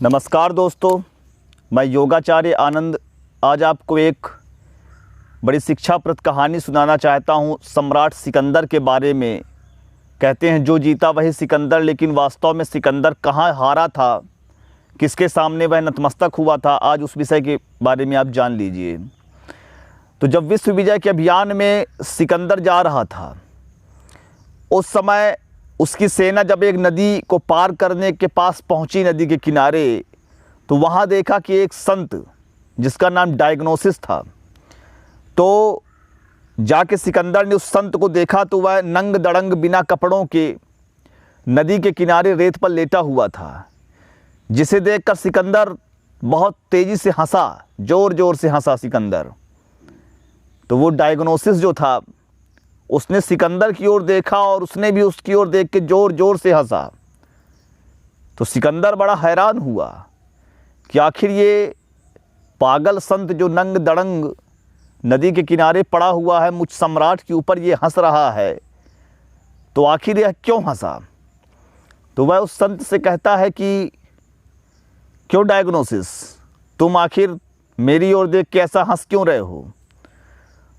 नमस्कार दोस्तों, मैं योगाचार्य आनंद आज आपको एक बड़ी शिक्षाप्रद कहानी सुनाना चाहता हूँ सम्राट सिकंदर के बारे में। कहते हैं जो जीता वही सिकंदर, लेकिन वास्तव में सिकंदर कहाँ हारा था, किसके सामने वह नतमस्तक हुआ था, आज उस विषय के बारे में आप जान लीजिए। तो जब विश्व विजय के अभियान में सिकंदर जा रहा था, उस समय उसकी सेना जब एक नदी को पार करने के पास पहुंची, नदी के किनारे, तो वहां देखा कि एक संत जिसका नाम डायग्नोसिस था, तो जाके सिकंदर ने उस संत को देखा तो वह नंग दड़ंग बिना कपड़ों के नदी के किनारे रेत पर लेटा हुआ था, जिसे देखकर सिकंदर बहुत तेज़ी से हंसा, ज़ोर ज़ोर से हंसा सिकंदर। तो वो डायग्नोसिस जो था उसने सिकंदर की ओर देखा और उसने भी उसकी ओर देख के ज़ोर ज़ोर से हंसा। तो सिकंदर बड़ा हैरान हुआ कि आखिर ये पागल संत जो नंग दड़ंग नदी के किनारे पड़ा हुआ है, मुझ सम्राट के ऊपर ये हंस रहा है, तो आखिर यह क्यों हंसा। तो वह उस संत से कहता है कि क्यों डायग्नोसिस, तुम आखिर मेरी ओर देख के ऐसा हंस क्यों रहे हो।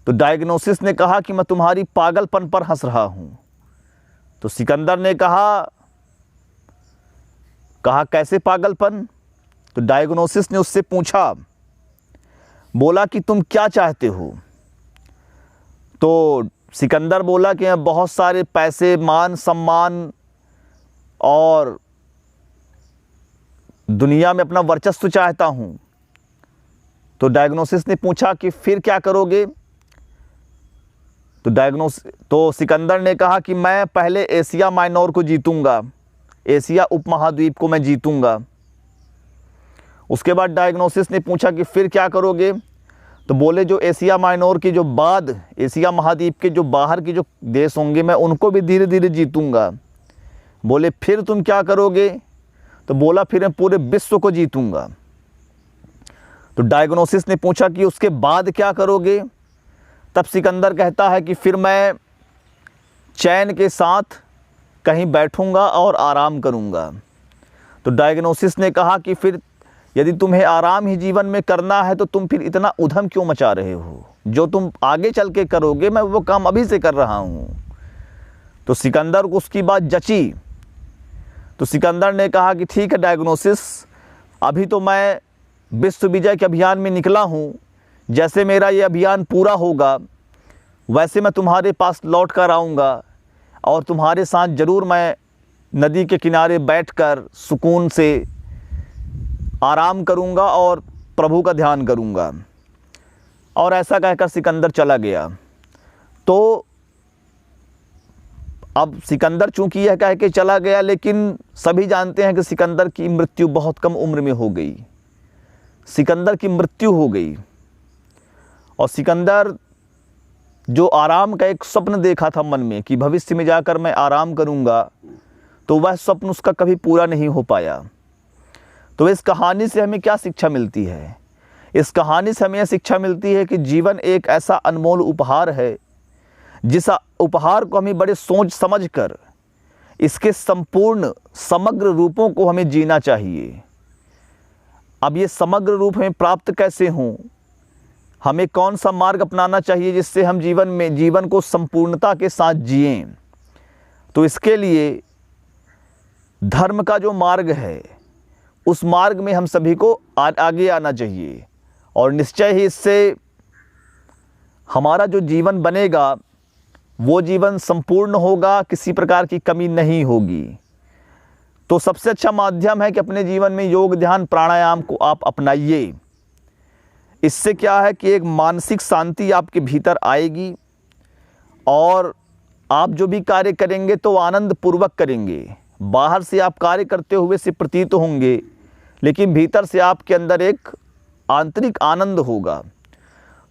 तो डायग्नोसिस ने कहा कि मैं तुम्हारी पागलपन पर हंस रहा हूँ। तो सिकंदर ने कहा कैसे पागलपन। तो डायग्नोसिस ने उससे पूछा, बोला कि तुम क्या चाहते हो। तो सिकंदर बोला कि मैं बहुत सारे पैसे, मान सम्मान और दुनिया में अपना वर्चस्व चाहता हूँ। तो डायग्नोसिस ने पूछा कि फिर क्या करोगे। तो सिकंदर ने कहा कि मैं पहले एशिया माइनोर को जीतूंगा, एशिया उपमहाद्वीप को मैं जीतूंगा। उसके बाद डायग्नोसिस ने पूछा कि फिर क्या करोगे। तो बोले जो एशिया माइनोर की जो बाद एशिया महाद्वीप के जो बाहर के जो देश होंगे, मैं उनको भी धीरे धीरे जीतूंगा। बोले फिर तुम क्या करोगे। तो बोला फिर मैं पूरे विश्व को जीतूंगा। तो डायग्नोसिस ने पूछा कि उसके बाद क्या करोगे। तब सिकंदर कहता है कि फिर मैं चैन के साथ कहीं बैठूंगा और आराम करूंगा। तो डायग्नोसिस ने कहा कि फिर यदि तुम्हें आराम ही जीवन में करना है तो तुम फिर इतना उधम क्यों मचा रहे हो, जो तुम आगे चल के करोगे मैं वो काम अभी से कर रहा हूँ। तो सिकंदर को उसकी बात जची। तो सिकंदर ने कहा कि ठीक है डायग्नोसिस, अभी तो मैं विश्व विजय के अभियान में निकला हूँ, जैसे मेरा ये अभियान पूरा होगा वैसे मैं तुम्हारे पास लौट कर आऊँगा और तुम्हारे साथ ज़रूर मैं नदी के किनारे बैठकर सुकून से आराम करूँगा और प्रभु का ध्यान करूँगा। और ऐसा कहकर सिकंदर चला गया। तो अब सिकंदर चूँकि यह कह के चला गया, लेकिन सभी जानते हैं कि सिकंदर की मृत्यु बहुत कम उम्र में हो गई। सिकंदर की मृत्यु हो गई और सिकंदर जो आराम का एक स्वप्न देखा था मन में कि भविष्य में जाकर मैं आराम करूंगा, तो वह स्वप्न उसका कभी पूरा नहीं हो पाया। तो इस कहानी से हमें क्या शिक्षा मिलती है। इस कहानी से हमें यह शिक्षा मिलती है कि जीवन एक ऐसा अनमोल उपहार है, जिस उपहार को हमें बड़े सोच समझ कर इसके संपूर्ण समग्र रूपों को हमें जीना चाहिए। अब ये समग्र रूप हमें प्राप्त कैसे हों, हमें कौन सा मार्ग अपनाना चाहिए जिससे हम जीवन को संपूर्णता के साथ जिएं। तो इसके लिए धर्म का जो मार्ग है, उस मार्ग में हम सभी को आगे आना चाहिए और निश्चय ही इससे हमारा जो जीवन बनेगा वो जीवन संपूर्ण होगा, किसी प्रकार की कमी नहीं होगी। तो सबसे अच्छा माध्यम है कि अपने जीवन में योग, ध्यान, प्राणायाम को आप अपनाइए। इससे क्या है कि एक मानसिक शांति आपके भीतर आएगी और आप जो भी कार्य करेंगे तो आनंद पूर्वक करेंगे। बाहर से आप कार्य करते हुए से प्रतीत होंगे, लेकिन भीतर से आपके अंदर एक आंतरिक आनंद होगा।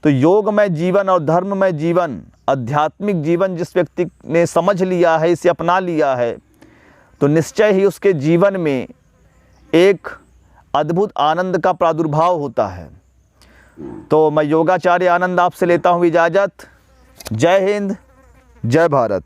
तो योगमय जीवन और धर्ममय जीवन, आध्यात्मिक जीवन जिस व्यक्ति ने समझ लिया है, इसे अपना लिया है, तो निश्चय ही उसके जीवन में एक अद्भुत आनंद का प्रादुर्भाव होता है। तो मैं योगाचार्य आनंद आपसे लेता हूँ इजाज़त। जय हिंद, जय भारत।